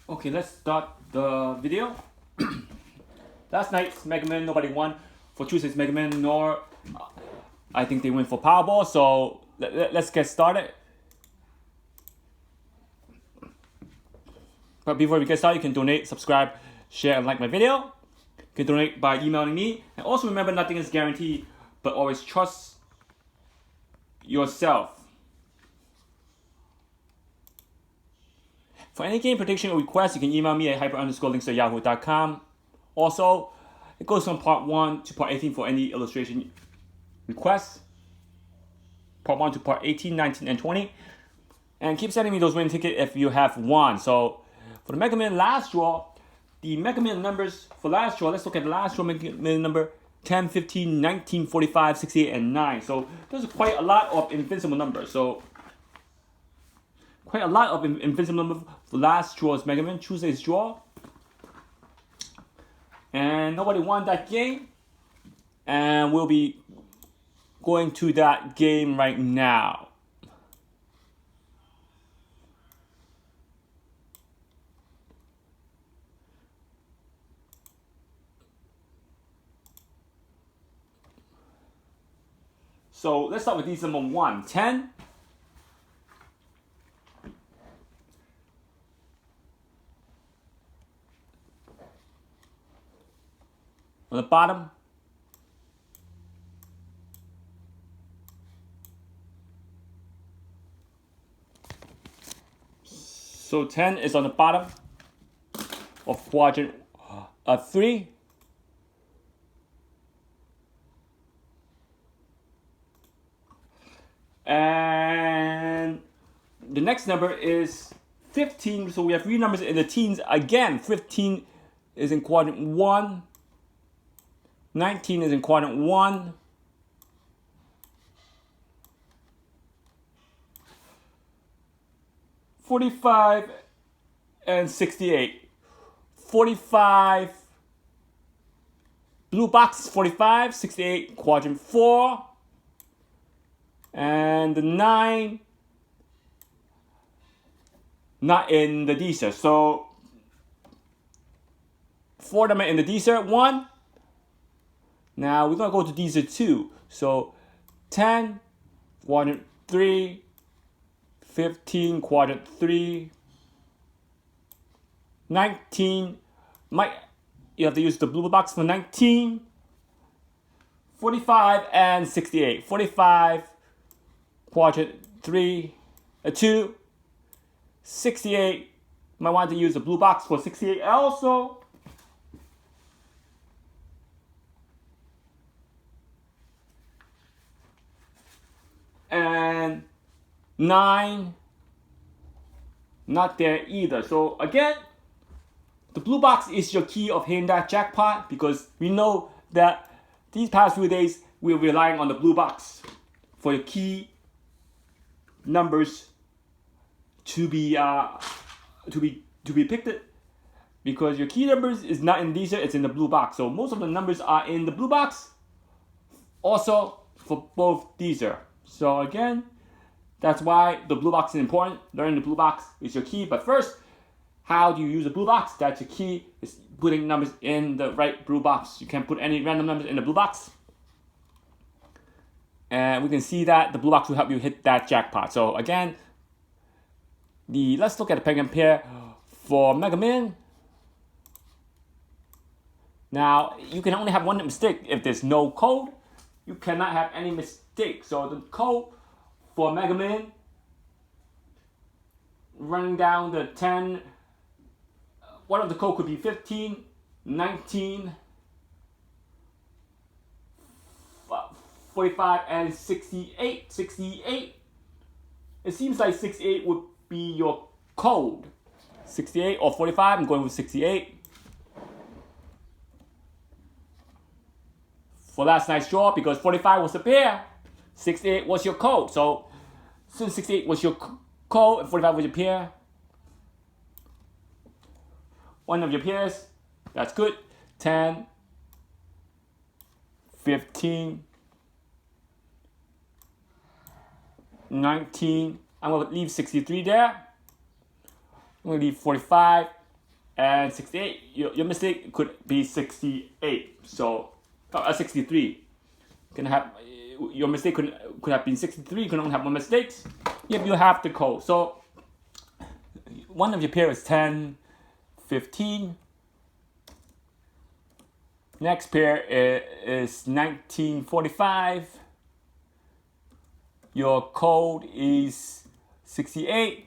Okay, let's start the video. Last night's Mega Man, nobody won for Tuesday's Mega Man, nor I think they win for Powerball. So let's get started. But before we get started, you can donate, subscribe, share, and like my video. You can donate by emailing me. And also remember, nothing is guaranteed, but always trust yourself. For any game prediction or request, you can email me at hyper_links@yahoo.com. Also, it goes from part 1 to part 18 for any illustration requests. Part 1 to part 18, 19, and 20. And keep sending me those winning tickets if you have won. So, for the Mega Man last draw, the Mega Man numbers for last draw, let's look at the last draw Mega Man number 10, 15, 19, 45, 68, and 9. So, there's quite a lot of invincible numbers. So, quite a lot of invincible numbers for last draw's Mega Man, Tuesday's draw. And nobody won that game. And we'll be going to that game right now. So let's start with these number 1, 10. On the bottom. So 10 is on the bottom of quadrant 3. And the next number is 15. So we have 3 numbers in the teens. Again, 15 is in quadrant 1. 19 is in quadrant 1. 45 and 68. 45, blue box 45, 68, quadrant 4. And the 9, not in the Dster. So 4 of them are in the Dster. 1. Now we're going to go to Dster 2. So 10, quadrant 3. 15, quadrant 3. 19, you have to use the blue box for 19. 45 and 68. 45, quadrant 3, 2. 68, might want to use the blue box for 68 also. And 9, not there either. So again, the blue box is your key of hitting that jackpot, because we know that these past few days we're relying on the blue box for your key numbers to be picked, because your key numbers is not in these, it's in the blue box. So most of the numbers are in the blue box, also for both these. So again, that's why the blue box is important. Learning the blue box is your key. But first, how do you use the blue box? That's your key, is putting numbers in the right blue box. You can't put any random numbers in the blue box. And we can see that the blue box will help you hit that jackpot. So again, let's look at the peg and pair for Mega Man. Now, you can only have one mistake if there's no code. You cannot have any mistake. So the code for Mega Man, running down the 10, one of the code could be 15, 19, 45, and 68. 68. It seems like 68 would be your code. 68 or 45, I'm going with 68. For last night's draw, because 45 was the pair, 68 was your code. So since 68 was your code and 45 was your pair, one of your pairs, that's good. 10, 15, 19. I'm going to leave 63 there. I'm going to leave 45 and 68. Your mistake could be 68. So 63. Can have your mistake could have been 63. You can only have one mistake if you have the code. So one of your pair is 10, 15. Next pair is 1945. Your code is 68,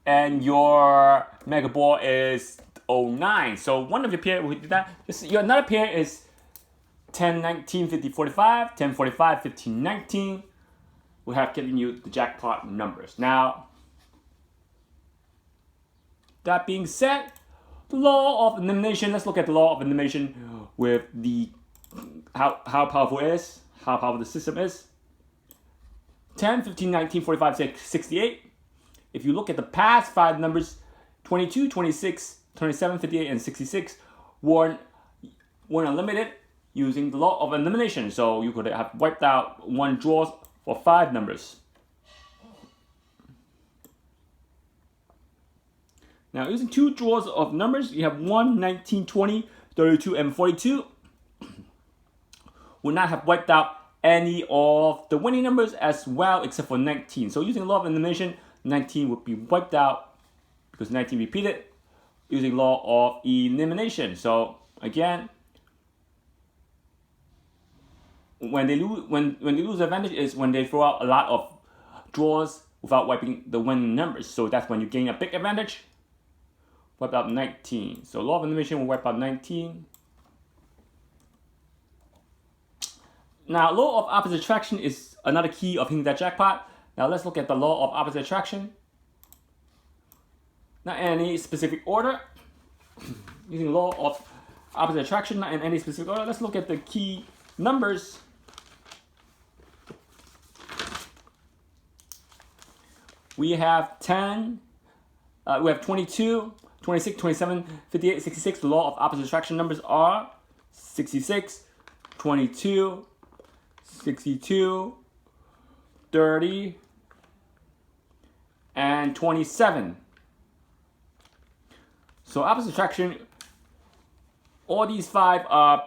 and your mega ball is 09. So one of your pair will do that. Your another pair is 10, 19, 50, 45, 10, 45, 15, 19. We have given you the jackpot numbers. Now, that being said, the law of elimination. Let's look at the law of elimination with the how powerful it is, how powerful the system is. 10, 15, 19, 45, 68. If you look at the past 5 numbers, 22, 26, 27, 58, and 66 weren't unlimited using the law of elimination. So you could have wiped out 1 draw for 5 numbers. Now, using 2 draws of numbers, you have 1, 19, 20, 32, and 42. Would not have wiped out any of the winning numbers as well, except for 19. So using law of elimination, 19 would be wiped out because 19 repeated using law of elimination. So again, when they lose advantage is when they throw out a lot of draws without wiping the winning numbers. So that's when you gain a big advantage. Wipe out 19. So law of elimination will wipe out 19. Now, law of opposite attraction is another key of hitting that jackpot. Now, let's look at the law of opposite attraction. Not in any specific order. Using law of opposite attraction, not in any specific order. Let's look at the key numbers. We have 10, we have 22, 26, 27, 58, 66. The law of opposite attraction numbers are 66, 22, 62, 30, and 27. So opposite attraction, all these 5 are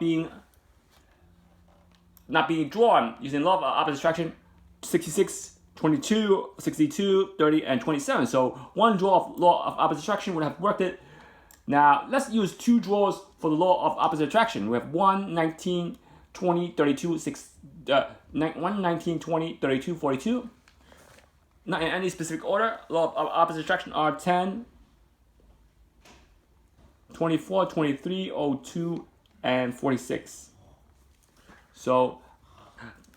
not being drawn using law of opposite attraction. 66, 22, 62, 30, and 27. So 1 draw of law of opposite attraction would have worked it. Now let's use 2 draws for the law of opposite attraction. We have 1, 19, 20, 32, 1, 19, 20, 32, 42. Not in any specific order. Law of opposite attraction are 10, 24, 23, 02, and 46. So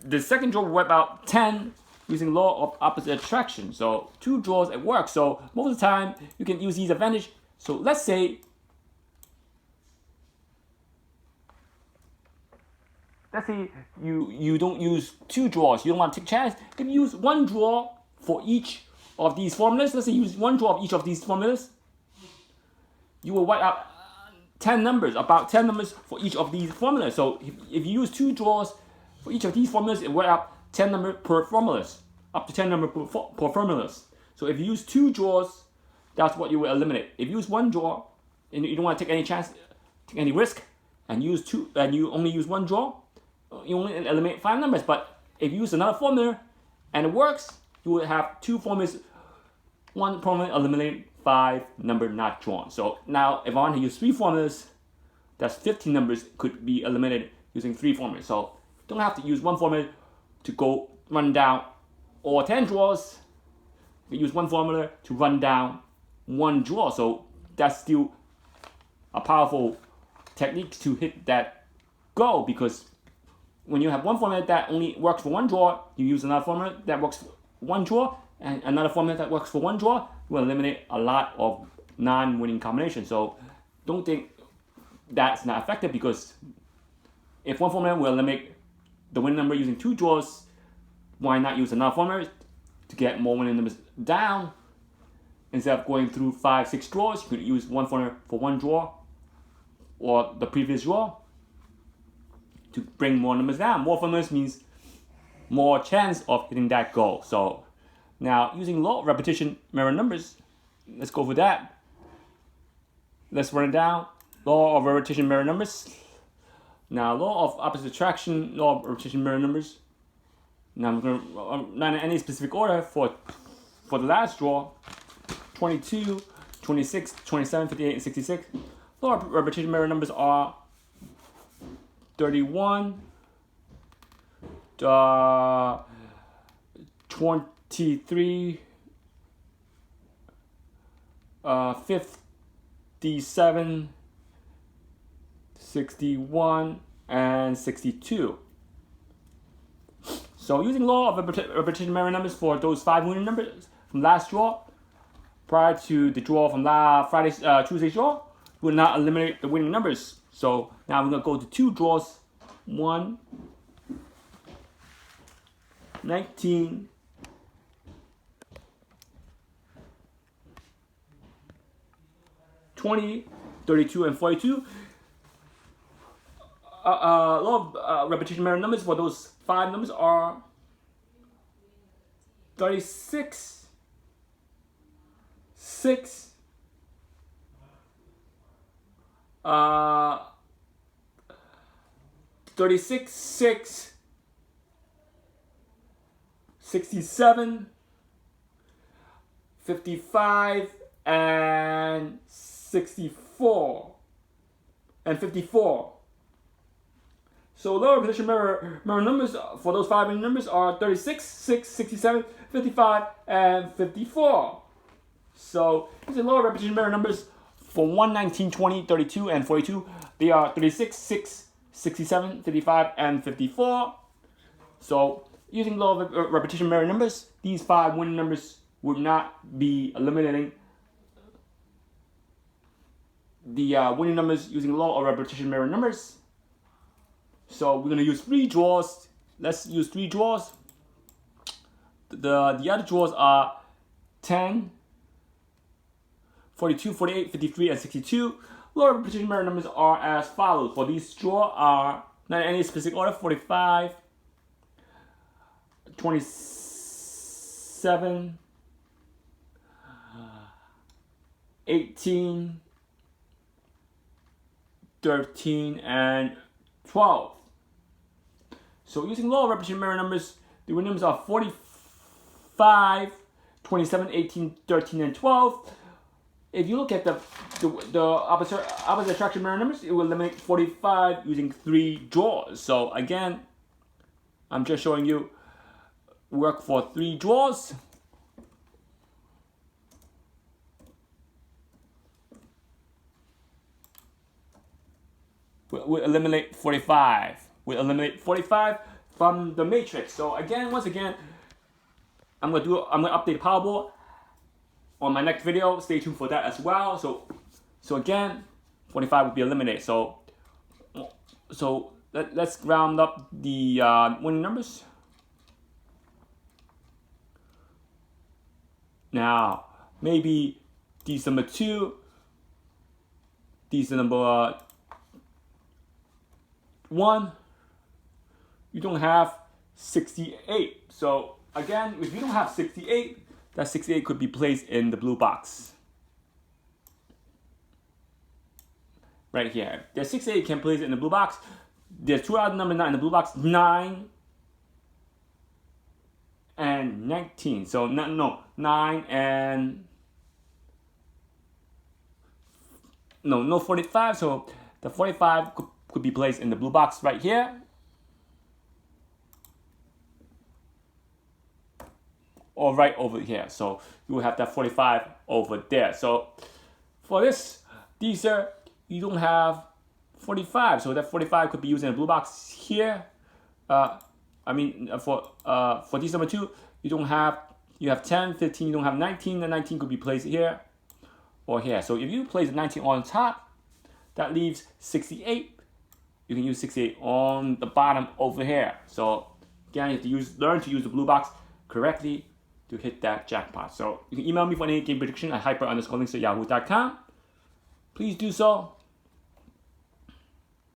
the second draw will wipe out 10 using law of opposite attraction. So 2 draws it works. So most of the time you can use these advantage. So let's say you don't use 2 draws. You don't want to take a chance. If you use 1 draw for each of these formulas, let's say you use 1 draw of each of these formulas, you will wipe out 10 numbers, about 10 numbers for each of these formulas. So if you use 2 draws for each of these formulas, it will wipe out 10 numbers per formulas, up to 10 numbers per formulas. So if you use 2 draws, that's what you will eliminate. If you use 1 draw and you don't want to take any chance, take any risk, and you only use 1 draw, you only eliminate 5 numbers. But if you use another formula and it works, you will have 2 formulas. 1 formula eliminate 5 number not drawn. So now if I want to use 3 formulas, that's 15 numbers could be eliminated using 3 formulas. So you don't have to use 1 formula to go run down all 10 draws. You use 1 formula to run down 1 draw. So that's still a powerful technique to hit that goal, because when you have 1 formula that only works for 1 draw, you use another formula that works for 1 draw, and another formula that works for 1 draw, you will eliminate a lot of non-winning combinations. So don't think that's not effective, because if 1 formula will eliminate the winning number using 2 draws, why not use another formula to get more winning numbers down? Instead of going through 5, 6 draws, you could use 1 formula for 1 draw or the previous draw to bring more numbers down. More formulas means more chance of hitting that goal. So now using law of repetition, mirror numbers, let's go for that. let's run it down. Law of rotation mirror numbers. Now, law of opposite attraction, law of rotation mirror numbers. Now I'm going to, not in any specific order, for the last draw, 22, 26, 27, 58, and 66. Law of rotation mirror numbers are 31, 23, 57, 61, and 62. So using law of repetition mirror numbers for those 5 winning numbers from last draw, prior to the draw from Tuesday's draw, we will not eliminate the winning numbers. So now we're going to go to 2 draws. 1, 19, 20, 32, and 42. Law of repetition mirror numbers for those 5 numbers are 36, 6, 36, 6, 67, 55, and 64, and 54. So lower repetition mirror numbers for those 5 winning numbers are 36, 6, 67, 55, and 54. So these are lower repetition mirror numbers for 1, 19, 20, 32, and 42. They are 36, 6, 67, 55, and 54. So using lower repetition mirror numbers, these 5 winning numbers would not be eliminating the winning numbers using law of repetition mirror numbers. So we're going to use 3 draws. Let's use 3 draws. The other draws are 10, 42, 48, 53, and 62. Lower repetition mirror numbers are as follows. For these draws are not in any specific order: 45, 27, 18, 13, and 12. So using law of repetition mirror numbers, the winning numbers are 45, 27, 18, 13, and 12. If you look at the opposite attraction mirror numbers, it will eliminate 45 using 3 draws. So again, I'm just showing you work for 3 draws. We'll eliminate 45. We'll eliminate 45 from the matrix. So again, once again, I'm gonna update the Powerball on my next video. Stay tuned for that as well. So again, 45 will be eliminated. So let's round up the winning numbers. Now maybe these number 2, these are number 1. You don't have 68. So again, if you don't have 68, that 68 could be placed in the blue box. Right here. There's 68 can place it in the blue box. There's 2 other numbers not in the blue box: 9 and 19. So 9 and no 45. So the 45 could be placed in the blue box right here. Or right over here. So you will have that 45 over there. So for this Dster, you don't have 45. So that 45 could be used in the blue box here. For Dster number 2, you have 10, 15, you don't have 19. The 19 could be placed here or here. So if you place 19 on top, that leaves 68. You can use 68 on the bottom over here. So again, you have to learn to use the blue box correctly to hit that jackpot. So you can email me for any game prediction at hyper_links@yahoo.com. Please do so.